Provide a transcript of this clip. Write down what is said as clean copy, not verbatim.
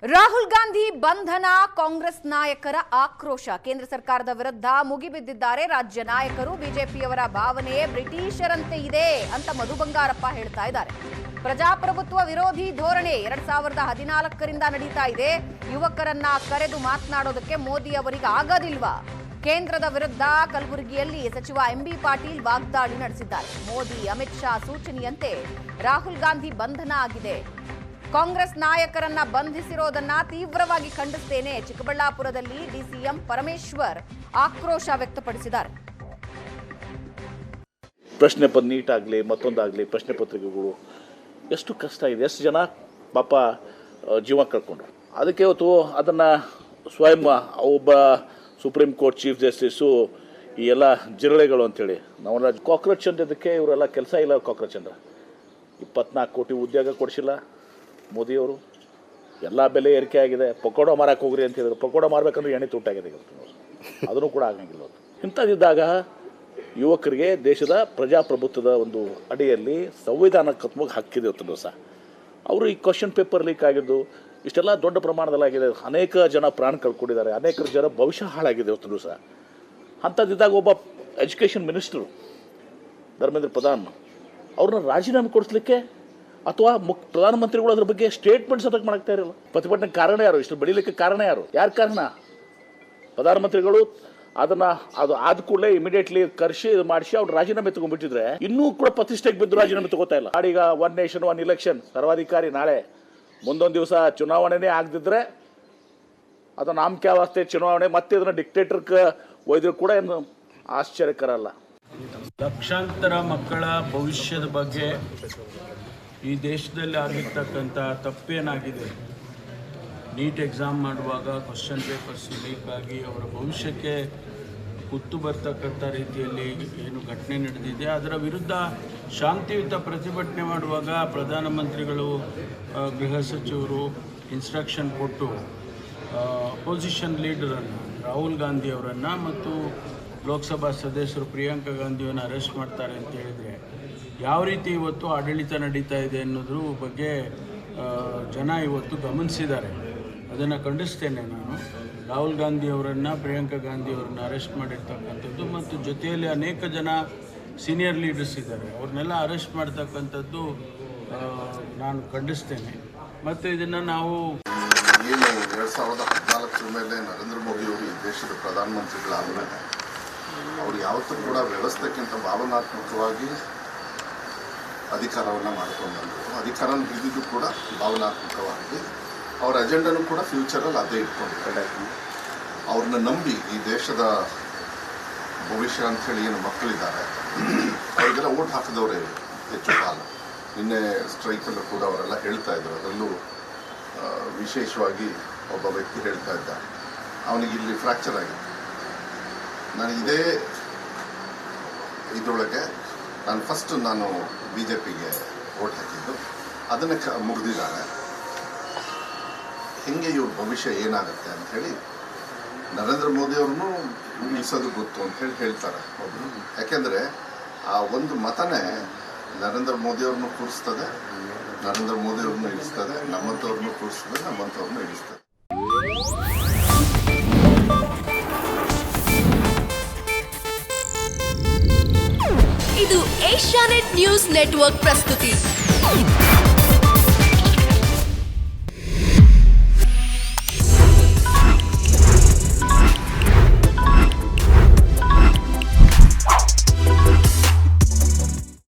ರಾಹುಲ್ ಗಾಂಧಿ ಬಂಧನ, ಕಾಂಗ್ರೆಸ್ ನಾಯಕರ ಆಕ್ರೋಶ. ಕೇಂದ್ರ ಸರ್ಕಾರದ ವಿರುದ್ಧ ಮುಗಿಬಿದ್ದಿದ್ದಾರೆ ರಾಜ್ಯ ನಾಯಕರು. ಬಿಜೆಪಿಯವರ ಭಾವನೆಯೇ ಬ್ರಿಟಿಷರಂತೆ ಇದೆ ಅಂತ ಮಧು ಬಂಗಾರಪ್ಪ ಹೇಳ್ತಾ ಇದ್ದಾರೆ. ಪ್ರಜಾಪ್ರಭುತ್ವ ವಿರೋಧಿ ಧೋರಣೆ 2014ರಿಂದ ನಡೀತಾ ಇದೆ. ಯುವಕರನ್ನ ಕರೆದು ಮಾತನಾಡೋದಕ್ಕೆ ಮೋದಿ ಅವರಿಗೆ ಆಗೋದಿಲ್ವಾ? ಕೇಂದ್ರದ ವಿರುದ್ಧ ಕಲಬುರಗಿಯಲ್ಲಿ ಸಚಿವ ಎಂಬಿ ಪಾಟೀಲ್ ವಾಗ್ದಾಳಿ ನಡೆಸಿದ್ದಾರೆ. ಮೋದಿ, ಅಮಿತ್ ಶಾ ಸೂಚನೆಯಂತೆ ರಾಹುಲ್ ಗಾಂಧಿ ಬಂಧನ ಆಗಿದೆ. ಕಾಂಗ್ರೆಸ್ ನಾಯಕರನ್ನ ಬಂಧಿಸಿರೋದನ್ನ ತೀವ್ರವಾಗಿ ಖಂಡಿಸುತ್ತೇನೆ. ಚಿಕ್ಕಬಳ್ಳಾಪುರದಲ್ಲಿ ಡಿಸಿಎಂ ಪರಮೇಶ್ವರ್ ಆಕ್ರೋಶ ವ್ಯಕ್ತಪಡಿಸಿದ್ದಾರೆ. ಪ್ರಶ್ನೆ ನೀಟ್ ಆಗಲಿ ಮತ್ತೊಂದಾಗಲಿ ಪ್ರಶ್ನೆ ಪತ್ರಿಕೆಗಳು ಎಷ್ಟು ಕಷ್ಟ ಇದೆ, ಎಷ್ಟು ಜನ ಪಾಪ ಜೀವ ಕಳ್ಕೊಂಡ್ರು. ಅದಕ್ಕೆ ಇವತ್ತು ಅದನ್ನು ಸ್ವಯಂ ಒಬ್ಬ ಸುಪ್ರೀಂ ಕೋರ್ಟ್ ಚೀಫ್ ಜಸ್ಟಿಸು ಈ ಎಲ್ಲ ಜಿರಳೆಗಳು ಅಂಥೇಳಿ ನಾವು ಕಾಕ್ರೋಚ್ ಅಂದಿದ್ದಕ್ಕೆ ಇವರೆಲ್ಲ ಕೆಲಸ ಇಲ್ಲ. ಕಾಕ್ರೋಚ್ ಅಂದ್ರೆ 24 ಕೋಟಿ ಉದ್ಯೋಗ ಕೊಡಿಸಿಲ್ಲ ಮೋದಿಯವರು. ಎಲ್ಲ ಬೆಲೆ ಏರಿಕೆ ಆಗಿದೆ. ಪಕೋಡ ಮಾರಕ್ಕೆ ಹೋಗ್ರಿ ಅಂತ ಹೇಳಿದ್ರು. ಪಕೋಡ ಮಾರಬೇಕಂದ್ರೆ ಎಣ್ಣೆ ತುಟ್ಟಾಗಿದೆ ಇವತ್ತು. ಅದನ್ನು ಕೂಡ ಆಗಂಗಿಲ್ಲ. ಇಂಥದ್ದಿದ್ದಾಗ ಯುವಕರಿಗೆ ದೇಶದ ಪ್ರಜಾಪ್ರಭುತ್ವದ ಒಂದು ಅಡಿಯಲ್ಲಿ ಸಂವಿಧಾನಾತ್ಮಕ ಹಕ್ಕಿದೆ ಇವತ್ತು ದಿವಸ. ಅವರು ಈ ಕ್ವಶನ್ ಪೇಪರ್ ಲೀಕ್ ಆಗಿದ್ದು ಇಷ್ಟೆಲ್ಲ ದೊಡ್ಡ ಪ್ರಮಾಣದಲ್ಲಾಗಿದೆ. ಅನೇಕ ಜನ ಪ್ರಾಣ ಕಳ್ಕೊಂಡಿದ್ದಾರೆ. ಅನೇಕ ಜನ ಭವಿಷ್ಯ ಹಾಳಾಗಿದೆ ಇವತ್ತು ದಿವಸ. ಅಂಥದ್ದಿದ್ದಾಗ ಒಬ್ಬ ಎಜುಕೇಷನ್ ಮಿನಿಸ್ಟರು ಧರ್ಮೇಂದ್ರ ಪ್ರಧಾನ್ ಅವ್ರನ್ನ ರಾಜೀನಾಮೆ ಕೊಡಿಸ್ಲಿಕ್ಕೆ ಅಥವಾ ಪ್ರಧಾನಮಂತ್ರಿಗಳು ಅದ್ರ ಬಗ್ಗೆ ಸ್ಟೇಟ್ಮೆಂಟ್ಸ್ ಅದಕ್ಕೆ ಮಾಡ್ತಾ ಇರಲ್ಲ. ಪ್ರತಿಭಟನೆ ಕಾರಣ ಯಾರು? ಇಷ್ಟು ಬೆಳೀಲಿಕ್ಕೆ ಕಾರಣ ಯಾರು? ಯಾರು ಕಾರಣ? ಪ್ರಧಾನಮಂತ್ರಿಗಳು ಅದು ಆದ ಕೂಡಲೇ ಇಮಿಡಿಯೇಟ್ಲಿ ಕರೆಸಿ ಮಾಡಿಸಿ ಅವ್ರು ರಾಜೀನಾಮೆ ತಗೊಂಡ್ಬಿಟ್ಟಿದ್ರೆ ಇನ್ನೂ ಕೂಡ ಪ್ರತಿಷ್ಠೆಗೆ ಬಿದ್ದು ರಾಜೀನಾಮೆ ತಗೋತಾ ಇಲ್ಲ. ಈಗ 1 ನೇಷನ್ 1 ಇಲೆಕ್ಷನ್ ಸರ್ವಾಧಿಕಾರಿ ನಾಳೆ ಮುಂದೊಂದು ದಿವಸ ಚುನಾವಣೆನೇ ಆಗದಿದ್ರೆ ಅದು ನಾಮಕಾವಸ್ಥೆ ಚುನಾವಣೆ ಮತ್ತೆ ಇದನ್ನ ಡಿಕ್ಟೇಟರ್ಗೆ ಒಯ್ದ್ರು ಕೂಡ ಏನು ಆಶ್ಚರ್ಯಕರ ಅಲ್ಲ. ಲಕ್ಷಾಂತರ ಮಕ್ಕಳ ಭವಿಷ್ಯದ ಬಗ್ಗೆ ಈ ದೇಶದಲ್ಲಿ ಆಗಿರ್ತಕ್ಕಂಥ ತಪ್ಪೇನಾಗಿದೆ, ನೀಟ್ ಎಕ್ಸಾಮ್ ಮಾಡುವಾಗ ಕ್ವಶನ್ ಪೇಪರ್ಸ್ ಲೀಕ್ ಆಗಿ ಅವರ ಭವಿಷ್ಯಕ್ಕೆ ಕುತ್ತು ಬರ್ತಕ್ಕಂಥ ರೀತಿಯಲ್ಲಿ ಏನು ಘಟನೆ ನಡೆದಿದೆ ಅದರ ವಿರುದ್ಧ ಶಾಂತಿಯುತ ಪ್ರತಿಭಟನೆ ಮಾಡುವಾಗ ಪ್ರಧಾನಮಂತ್ರಿಗಳು, ಗೃಹ ಸಚಿವರು ಇನ್ಸ್ಟ್ರಕ್ಷನ್ ಕೊಟ್ಟು ಅಪೋಸಿಷನ್ ಲೀಡರನ್ನು ರಾಹುಲ್ ಗಾಂಧಿ ಅವರನ್ನು ಮತ್ತು ಲೋಕಸಭಾ ಸದಸ್ಯರು ಪ್ರಿಯಾಂಕಾ ಗಾಂಧಿಯನ್ನು ಅರೆಸ್ಟ್ ಮಾಡ್ತಾರೆ ಅಂತ ಹೇಳಿದರೆ ಯಾವ ರೀತಿ ಇವತ್ತು ಆಡಳಿತ ನಡೀತಾ ಇದೆ ಅನ್ನೋದ್ರ ಬಗ್ಗೆ ಜನ ಇವತ್ತು ಗಮನಿಸಿದ್ದಾರೆ. ಅದನ್ನು ಖಂಡಿಸ್ತೇನೆ ನಾನು. ರಾಹುಲ್ ಗಾಂಧಿ ಅವರನ್ನು, ಪ್ರಿಯಾಂಕಾ ಗಾಂಧಿ ಅವರನ್ನು ಅರೆಸ್ಟ್ ಮಾಡಿರ್ತಕ್ಕಂಥದ್ದು ಮತ್ತು ಜೊತೆಯಲ್ಲಿ ಅನೇಕ ಜನ ಸೀನಿಯರ್ ಲೀಡರ್ಸ್ ಇದ್ದಾರೆ, ಅವ್ರನ್ನೆಲ್ಲ ಅರೆಸ್ಟ್ ಮಾಡ್ತಕ್ಕಂಥದ್ದು ನಾನು ಖಂಡಿಸ್ತೇನೆ. ಮತ್ತು ಇದನ್ನು ನಾವು ಏನು 2014 ಮೇಲೆ ನರೇಂದ್ರ ಮೋದಿ ಅವರು ಈ ದೇಶದ ಪ್ರಧಾನಮಂತ್ರಿಗಳಾದ ಮೇಲೆ ಅವರು ಯಾವತ್ತೂ ಕೂಡ ವ್ಯವಸ್ಥೆಗಿಂತ ಭಾವನಾತ್ಮಕವಾಗಿ ಅಧಿಕಾರವನ್ನು ಮಾಡ್ಕೊಂಡು ಬಂದರು. ಅಧಿಕಾರನ ಹಿಡಿದಿದ್ದು ಕೂಡ ಭಾವನಾತ್ಮಕವಾಗಿ ಅವ್ರ ಅಜೆಂಡನೂ ಕೂಡ ಫ್ಯೂಚರಲ್ಲಿ ಅದೇ ಇಟ್ಕೊಂಡಿದ್ದಾರೆ. ಅವ್ರನ್ನ ನಂಬಿ ಈ ದೇಶದ ಭವಿಷ್ಯ ಅಂಥೇಳಿ ಏನು ಮಕ್ಕಳಿದ್ದಾರೆ ಅವರಿಗೆಲ್ಲ ಓಟ್ ಹಾಕಿದವರೇ ಹೆಚ್ಚು ಕಾಲ. ನಿನ್ನೆ ಸ್ಟ್ರೈಕಲ್ಲೂ ಕೂಡ ಅವರೆಲ್ಲ ಹೇಳ್ತಾ ಇದ್ರು. ಅದರಲ್ಲೂ ವಿಶೇಷವಾಗಿ ಒಬ್ಬ ವ್ಯಕ್ತಿ ಹೇಳ್ತಾ ಇದ್ದ, ಅವನಿಗೆ ಇಲ್ಲಿ ಫ್ರ್ಯಾಕ್ಚರ್ ಆಗಿದೆ. ನಾನು ಇದೇ ಇದರೊಳಗೆ ನಾನು BJPಗೆ ವೋಟ್ ಹಾಕಿದ್ದು, ಅದನ್ನು ಮುಗಿದಿದ್ದಾಳೆ. ಹೆಂಗೆ ಇವ್ರ ಭವಿಷ್ಯ ಏನಾಗುತ್ತೆ ಅಂಥೇಳಿ ನರೇಂದ್ರ ಮೋದಿ ಅವ್ರನ್ನೂ ನಿಲ್ಲಿಸೋದು ಗೊತ್ತು ಅಂಥೇಳಿ ಹೇಳ್ತಾರೆ ಒಬ್ಬರು. ಯಾಕೆಂದರೆ ಆ ಒಂದು ಮತನೇ ನರೇಂದ್ರ ಮೋದಿ ಅವ್ರನ್ನೂ ಕೂರಿಸ್ತದೆ, ನರೇಂದ್ರ ಮೋದಿ ಅವ್ರನ್ನೂ ಇಳಿಸ್ತದೆ, ನಮ್ಮಂಥವ್ರನ್ನೂ ಕೂರಿಸ್ತದೆ, ನಮ್ಮಂಥವ್ರನ್ನೂ ಇಳಿಸ್ತದೆ. ಇದು ಏಷ್ಯಾನೆಟ್ ನ್ಯೂಸ್ ನೆಟ್ವರ್ಕ್ ಪ್ರಸ್ತುತಿ.